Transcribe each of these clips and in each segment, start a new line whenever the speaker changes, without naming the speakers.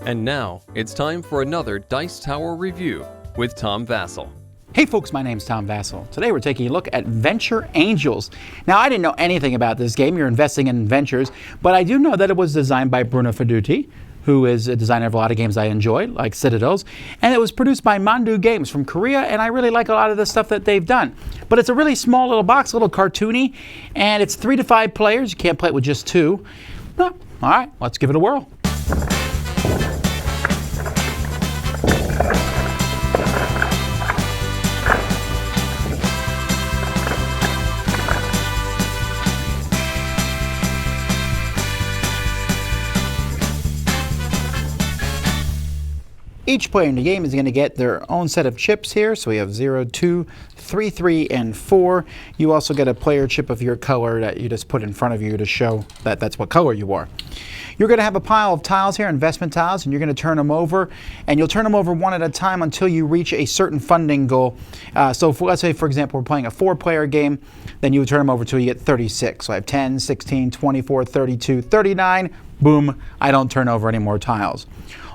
And now, it's time for another Dice Tower review with Tom Vasel.
Hey folks, my name's Tom Vasel. Today we're taking a look at Venture Angels. Now I didn't know anything about this game. You're investing in ventures, but I do know that it was designed by Bruno Feduti, who is a designer of a lot of games I enjoy, like Citadels, and it was produced by Mandu Games from Korea, and I really like a lot of the stuff that they've done. But it's a really small little box, a little cartoony, and it's 3 to 5 players. You can't play it with just 2. Well, all right, let's give it a whirl. Each player in the game is going to get their own set of chips here. So we have 0, 2, 3, 3, and 4. You also get a player chip of your color that you just put in front of you to show that that's what color you are. You're going to have a pile of tiles here, investment tiles, and you're going to turn them over. And you'll turn them over one at a time until you reach a certain funding goal. Let's say, for example, we're playing a 4-player game. Then you would turn them over until you get 36. So I have 10, 16, 24, 32, 39. Boom, I don't turn over any more tiles.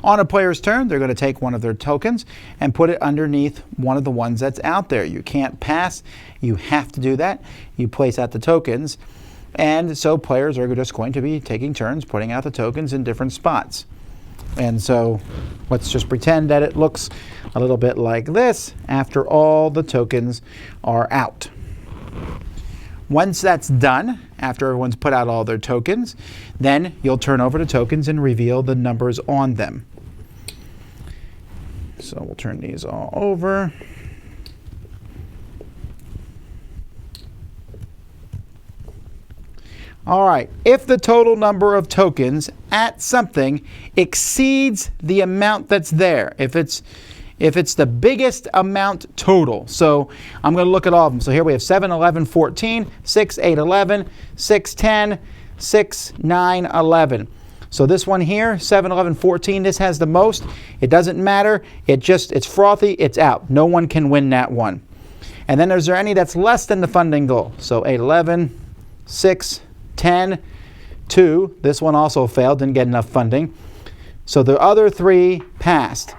On a player's turn, they're going to take one of their tokens and put it underneath one of the ones that's out there. You can't pass. You have to do that. You place out the tokens. And so players are just going to be taking turns putting out the tokens in different spots. And so let's just pretend that it looks a little bit like this after all the tokens are out. Once that's done, after everyone's put out all their tokens, then you'll turn over the tokens and reveal the numbers on them. So we'll turn these all over. All right, if the total number of tokens at something exceeds the amount that's there, if it's the biggest amount total. So I'm going to look at all of them. So here we have 7, 11, 14, 6, 8, 11, 6, 10, 6, 9, 11. So this one here, 7, 11, 14, this has the most. It doesn't matter. It's frothy. It's out. No one can win that one. And then is there any that's less than the funding goal? So 8, 11, 6, 10, 2. This one also failed. Didn't get enough funding. So the other 3 passed.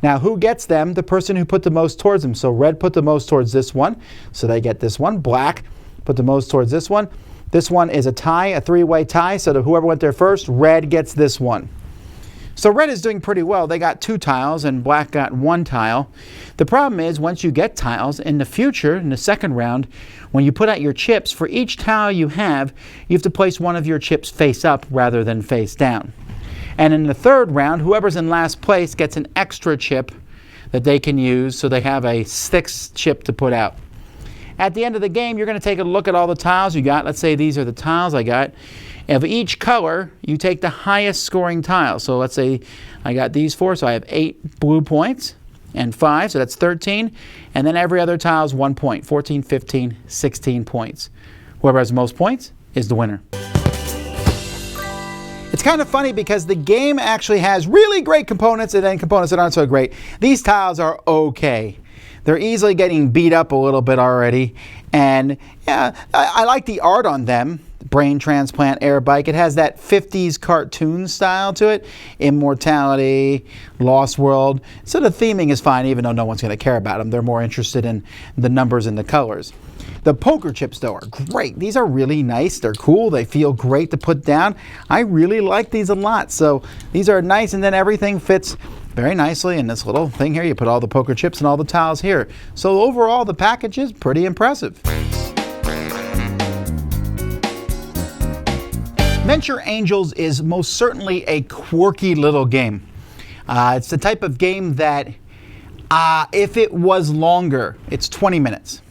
Now, who gets them? The person who put the most towards them. So red put the most towards this one, so they get this one. Black put the most towards this one. This one is a tie, a 3-way tie, so that whoever went there first, red gets this one. So red is doing pretty well. They got 2 tiles, and black got 1 tile. The problem is, once you get tiles, in the future, in the second round, when you put out your chips, for each tile you have to place one of your chips face up rather than face down. And in the third round, whoever's in last place gets an extra chip that they can use, so they have a 6th chip to put out. At the end of the game, you're going to take a look at all the tiles you got. Let's say these are the tiles I got. Of each color, you take the highest scoring tile. So let's say I got these 4, so I have 8 blue points and 5, so that's 13. And then every other tile is 1 point, 14, 15, 16 points. Whoever has the most points is the winner. It's kind of funny because the game actually has really great components and then components that aren't so great. These tiles are okay. They're easily getting beat up a little bit already. And yeah, I like the art on them. Brain transplant, air bike. It has that 50s cartoon style to it. Immortality, Lost World. So the theming is fine, even though no one's going to care about them. They're more interested in the numbers and the colors. The poker chips, though, are great. These are really nice. They're cool. They feel great to put down. I really like these a lot. So these are nice, and then everything fits very nicely in this little thing here. You put all the poker chips and all the tiles here. So overall, the package is pretty impressive. Venture Angels is most certainly a quirky little game. It's the type of game that if it was longer, it's 20 minutes.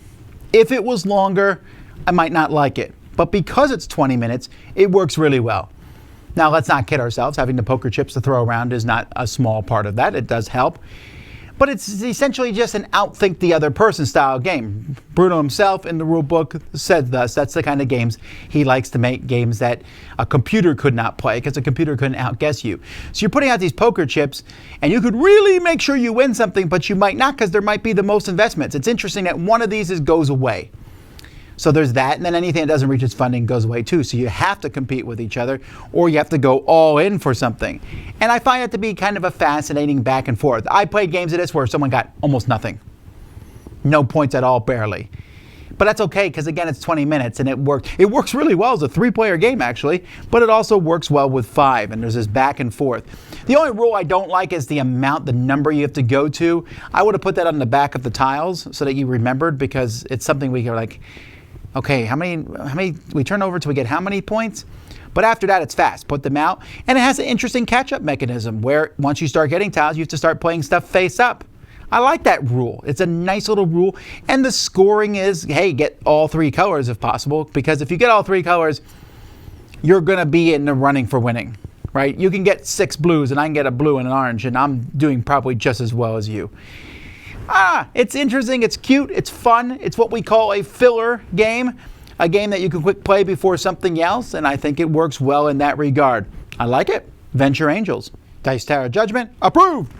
If it was longer, I might not like it. But because it's 20 minutes, it works really well. Now, let's not kid ourselves. Having the poker chips to throw around is not a small part of that. It does help. But it's essentially just an outthink the other person style game. Bruno himself in the rule book said thus. That's the kind of games he likes to make, games that a computer could not play because a computer couldn't outguess you. So you're putting out these poker chips and you could really make sure you win something, but you might not because there might be the most investments. It's interesting that one of these goes away. So there's that, and then anything that doesn't reach its funding goes away too. So you have to compete with each other, or you have to go all in for something. And I find it to be kind of a fascinating back and forth. I played games of this where someone got almost nothing. No points at all, barely. But that's okay, because again, it's 20 minutes, and it works. It works really well as a 3-player game, actually, but it also works well with 5, and there's this back and forth. The only rule I don't like is the number you have to go to. I would have put that on the back of the tiles so that you remembered, because it's something we can like, okay, how many we turn over till we get how many points? But after that, it's fast. Put them out, and it has an interesting catch-up mechanism where once you start getting tiles, you have to start playing stuff face up. I like that rule. It's a nice little rule. And the scoring is, hey, get all 3 colors if possible, because if you get all 3 colors, you're going to be in the running for winning, right? You can get 6 blues, and I can get a blue and an orange, and I'm doing probably just as well as you. It's interesting. It's cute. It's fun. It's what we call a filler game, a game that you can quick play before something else, and I think it works well in that regard. I like it. Venture Angels. Dice Tower Judgment approved.